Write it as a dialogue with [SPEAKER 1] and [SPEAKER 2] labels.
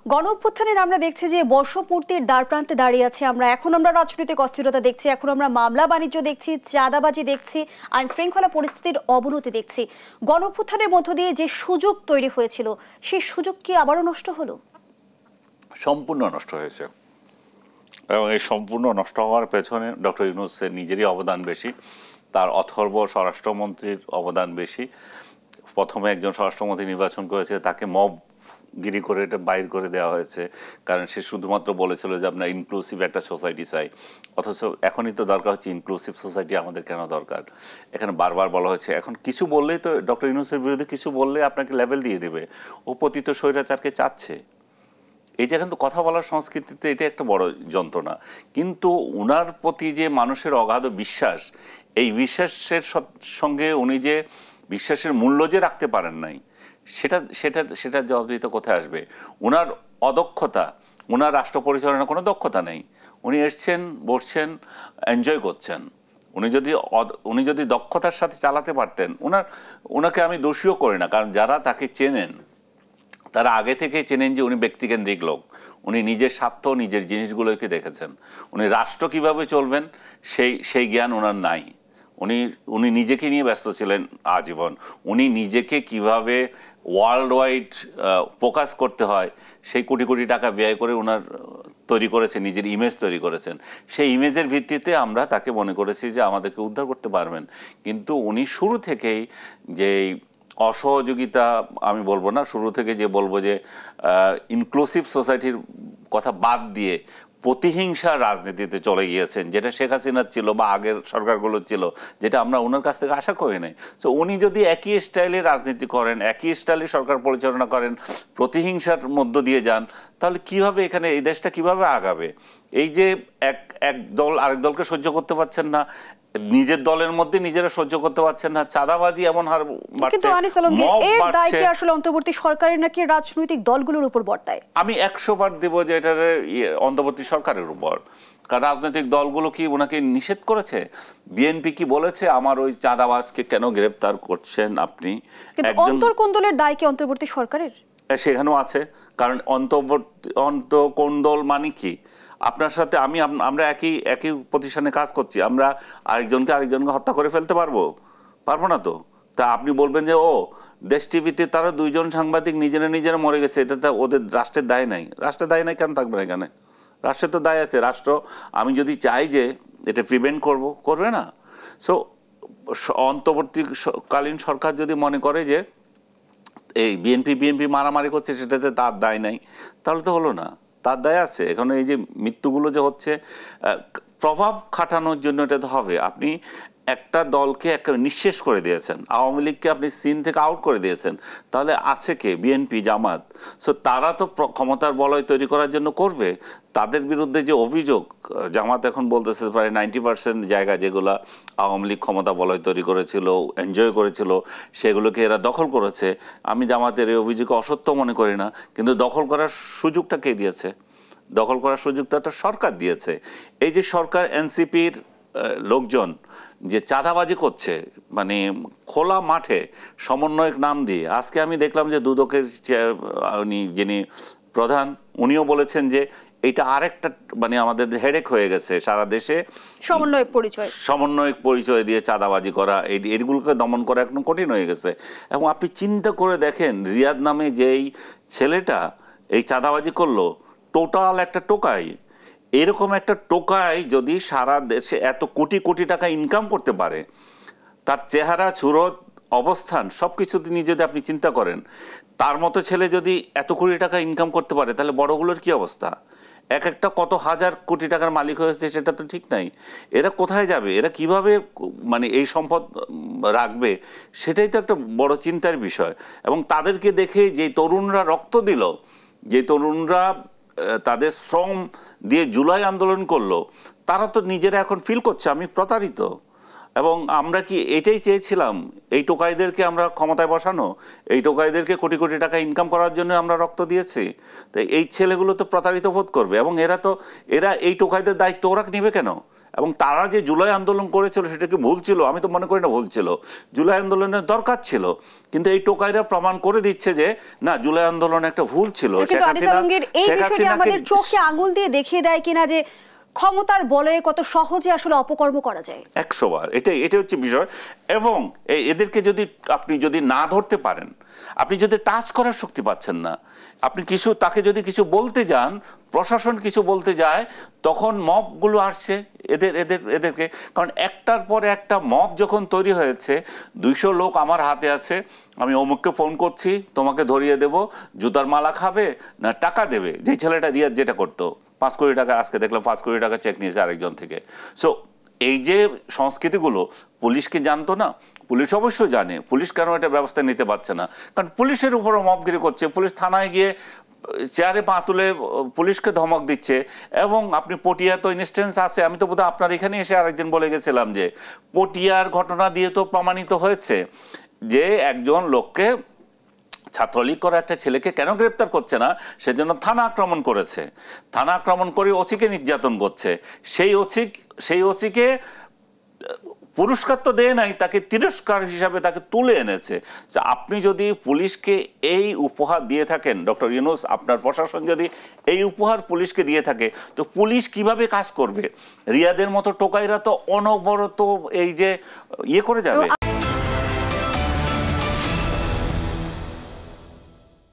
[SPEAKER 1] গণ অভ্যুত্থানের আমরা দেখছি যে বর্ষপূর্তির দ্বারপ্রান্তে দাঁড়িয়ে আছে আমরা রাজনৈতিক অস্থিরতা দেখছি, এখন আমরা মামলা বাণিজ্য দেখছি, চাঁদাবাজি দেখছি, আইন শৃঙ্খলা পরিস্থিতির অবনতি দেখছি। গণ অভ্যুত্থানের মধ্য দিয়ে যে সুযোগ তৈরি হয়েছিল সেই সুযোগ কি আবারও নষ্ট হলো?
[SPEAKER 2] সম্পূর্ণ নষ্ট হয়েছে, এবং এই সম্পূর্ণ নষ্ট হওয়ার পেছনে ডক্টর ইউনূসের নিজেরই অবদান বেশি, তার অথর্ব স্বরাষ্ট্রমন্ত্রীর অবদান বেশি। প্রথমে একজন স্বরাষ্ট্রমন্ত্রী নির্বাচন করেছে, তাকে মবগিরি করে এটা বাইর করে দেওয়া হয়েছে, কারণ সে শুধুমাত্র বলেছিল যে আমরা ইনক্লুসিভ একটা সোসাইটি চাই। অথচ এখনই তো দরকার হচ্ছে ইনক্লুসিভ সোসাইটি আমাদের কেন দরকার, এখানে বারবার বলা হচ্ছে। এখন কিছু বললেই তো ডক্টর ইউনূসের বিরুদ্ধে কিছু বললে আপনাকে লেভেল দিয়ে দেবে, ও পতিত স্বৈরাচারকে চাচ্ছে। এই যে কিন্তু কথা বলার সংস্কৃতিতে এটা একটা বড় যন্ত্রণা। কিন্তু উনার প্রতি যে মানুষের অগাধ বিশ্বাস, এই বিশ্বাসের সঙ্গে উনি যে বিশ্বাসের মূল্য যে রাখতে পারেন নাই, সেটা জবাবদিহিতা কোথায় আসবে? উনার অদক্ষতা, উনার রাষ্ট্র পরিচালনার কোনো দক্ষতা নেই। উনি এসছেন, বসছেন, এনজয় করছেন। উনি যদি দক্ষতার সাথে চালাতে পারতেন, উনাকে আমি দোষীও করি না, কারণ যারা তাকে চেনেন তারা আগে থেকে চেনেন যে উনি ব্যক্তিকেন্দ্রিক লোক। উনি নিজের স্বার্থ, নিজের জিনিসগুলোকে দেখেছেন। উনি রাষ্ট্র কিভাবে চলবেন সেই জ্ঞান ওনার নাই। উনি নিজেকে নিয়ে ব্যস্ত ছিলেন আজীবন। উনি নিজেকে কিভাবে ওয়ার্ল্ড ওয়াইড ফোকাস করতে হয় সেই কোটি কোটি টাকা ব্যয় করে ওনার তৈরি করেছেন, নিজের ইমেজ তৈরি করেছেন। সেই ইমেজের ভিত্তিতে আমরা তাকে মনে করেছি যে আমাদেরকে উদ্ধার করতে পারবেন। কিন্তু উনি শুরু থেকেই যে অসহযোগিতা, আমি বলবো না, শুরু থেকে যে বলবো যে ইনক্লুসিভ সোসাইটির কথা বাদ দিয়ে প্রতিহিংসা রাজনীতিতে চলে গিয়েছেন, যেটা শেখ হাসিনার ছিল বা আগের সরকারগুলোর ছিল, যেটা আমরা ওনার কাছ থেকে আশা করি নাই। সো উনি যদি একই স্টাইলে রাজনীতি করেন, একই স্টাইলে সরকার পরিচালনা করেন, প্রতিহিংসার মধ্য দিয়ে যান, তাহলে কিভাবে এখানে এই দেশটা কিভাবে আগাবে? এই যে এক দল আরেক দলকে সহ্য করতে পারছেন না, নিজের দলের মধ্যে নিজেরা সহ্য করতে পারছেন না, চাঁদাবাজি এমন হার বাড়ছে।
[SPEAKER 1] কিন্তু আনিস আলমগীর, এর দায় কি আসলে অন্তর্বর্তী সরকারের নাকি রাজনৈতিক দলগুলোর উপর বর্তায়?
[SPEAKER 2] আমি 100% দেব যে এটা অন্তর্বর্তী সরকারের উপর। কারণ রাজনৈতিক দলগুলো কি ওনাকে নিষেধ করেছে? বিএনপি কি বলেছে আমার ওই চাঁদাবাজকে কেন গ্রেফতার করছেন আপনি?
[SPEAKER 1] অন্তর্কোন্দলের দায় কি অন্তর্বর্তী সরকারের?
[SPEAKER 2] সেখানেও আছে, কারণ অন্তর্কোন্দল মানে কি? আপনার সাথে আমরা একই প্রতিষ্ঠানে কাজ করছি, আমরা আরেকজনকে হত্যা করে ফেলতে পারবো না তো। তা আপনি বলবেন যে দেশ টিভিতে তারা দুইজন সাংবাদিক নিজেরা মরে গেছে, এটা তো ওদের রাষ্ট্রের দায় নাই। রাষ্ট্রের দায় নাই কেন থাকবে না এখানে? রাষ্ট্রের তো দায় আছে। রাষ্ট্র আমি যদি চাই যে এটা প্রিভেন্ট করবে না। সো অন্তর্বর্তীকালীন সরকার যদি মনে করে যে এই বিএনপি মারামারি করছে, সেটাতে তার দায় নাই, তাহলে তো হলো না। তার দায় আছে। এখন এই যে মৃত্যুগুলো যে হচ্ছে, প্রভাব খাটানোর জন্য এটা তো হবে। আপনি একটা দলকে একটা নিঃশেষ করে দিয়েছেন, আওয়ামী লীগকে আপনি সিন থেকে আউট করে দিয়েছেন, তাহলে আছে কে? বিএনপি, জামাত। সো তারা তো ক্ষমতার বলয় তৈরি করার জন্য করবে। তাদের বিরুদ্ধে যে অভিযোগ, জামাত এখন বলতেছে প্রায় 90% জায়গা যেগুলো আওয়ামী লীগ ক্ষমতা বলয় তৈরি করেছিল, এনজয় করেছিল, সেগুলোকে এরা দখল করেছে। আমি জামাতের এই অভিযোগকে অসত্য মনে করি না, কিন্তু দখল করার সুযোগটা কে দিয়েছে? দখল করার সুযোগটা তো সরকার দিয়েছে। এই যে সরকার, এনসিপির লোকজন যে চাঁদাবাজি করছে, মানে খোলা মাঠে সমন্বয়ক নাম দিয়ে, আজকে আমি দেখলাম যে দুদকের যিনি প্রধান, উনিও বলেছেন যে এটা আরেকটা মানে আমাদের হেডেক হয়ে গেছে সারা দেশে। সমন্বয়ক পরিচয় দিয়ে চাঁদাবাজি করা, এইগুলোকে দমন করা একদম কঠিন হয়ে গেছে। এবং আপনি চিন্তা করে দেখেন, রিয়াদ নামে যেই ছেলেটা এই চাঁদাবাজি করলো, টোটাল একটা টোকাই। এরকম একটা টোকাই যদি সারা দেশে এত কোটি কোটি টাকা ইনকাম করতে পারে, তার চেহারা, সুরত, অবস্থান সবকিছু নিয়ে যদি আপনি চিন্তা করেন, তার মতো ছেলে যদি এত কোটি টাকা ইনকাম করতে পারে, তাহলে বড়গুলোর কি অবস্থা? একটা কত হাজার কোটি টাকার মালিক হয়েছে, সেটা তো ঠিক নাই। এরা কোথায় যাবে? এরা কিভাবে মানে এই সম্পদ রাখবে? সেটাই তো একটা বড় চিন্তার বিষয়। এবং তাদেরকে দেখে যে তরুণরা রক্ত দিল, যে তরুণরা তাদের শ্রম দিয়ে জুলাই আন্দোলন করলো, তারা তো নিজেরা এখন ফিল করছে আমি প্রতারিত, এবং আমরা কি এটাই চেয়েছিলাম, এই টোকাইদেরকে আমরা ক্ষমতায় বসানো, এই টোকাইদেরকে কোটি কোটি টাকা ইনকাম করার জন্য আমরা রক্ত দিয়েছি? তো এই ছেলেগুলো তো প্রতারিত বোধ করবে, এবং এরা এই টোকাইদের দায়িত্ব ওরা নেবে কেন? এবং তারা যে জুলাই আন্দোলন করেছিল সেটা কি ভুল ছিল? আমি তো মনে করি না ভুল ছিল। জুলাই আন্দোলনের দরকার ছিল, কিন্তু এই টোকাইরা প্রমাণ করে দিচ্ছে যে না, জুলাই আন্দোলন একটা ভুল ছিল।
[SPEAKER 1] আমাদের চোখে আঙুল দিয়ে দেখিয়ে দেয় কিনা যে ক্ষমতার বলে কত সহজে আসলে অপকর্ম করা যায়।
[SPEAKER 2] 100 বার এটা হচ্ছে বিষয়। এবং এদেরকে যদি আপনি না ধরতে পারেন, আপনি যদি টাচ করার শক্তি পাচ্ছেন না, আপনি তাকে যদি কিছু বলতে যান, প্রশাসন কিছু বলতে যায়, তখন মবগুলো আসছে এদেরকে। কারণ একটার পর একটা মব যখন তৈরি হয়েছে, 200 লোক আমার হাতে আছে, আমি অমুককে ফোন করছি, তোমাকে ধরিয়ে দেব, জুতার মালা খাবে না টাকা দেবে। যে ছেলেটা রিয়াদ যেটা করতো, 5 কোটি টাকা, আজকে দেখলাম 5 কোটি টাকা চেক নিয়েছে আরেকজন থেকে। সো এই যে সংস্কৃতিগুলো পুলিশকে জানতো না, পুলিশ অবশ্যই জানে। পুলিশ কেন এটা ব্যবস্থা নিতে পারছে না? কারণ পুলিশের উপরও মবগিরি করছে। পুলিশ থানায় গিয়ে চেয়ারে পা তুলে পুলিশকে ধমক দিচ্ছে। এবং আপনি পটিয়া তো ইনস্টেন্স আছে, আমি তো বোধহয় আপনার এখানে এসে আরেকদিন বলে গেছিলাম যে পটিয়ার ঘটনা দিয়ে তো প্রমাণিত হয়েছে যে একজন লোককে, ছাত্রলীগ করা একটা ছেলেকে কেন গ্রেপ্তার করছে না, সেজন্য থানা আক্রমণ করেছে। থানা আক্রমণ করে ওসিকে নির্যাতন করছে। সেই ওসিকে পুরস্কার তো দেয় নাই, তাকে তিরস্কার হিসাবে তাকে তুলে এনেছে। আপনি যদি পুলিশকে এই উপহার দিয়ে থাকেন, ডক্টর ইউনূস, আপনার প্রশাসন যদি এই উপহার পুলিশকে দিয়ে থাকে, তো পুলিশ কিভাবে কাজ করবে? রিয়াদের মতো টোকাইরা তো অনবরত এই যে করে যাবে।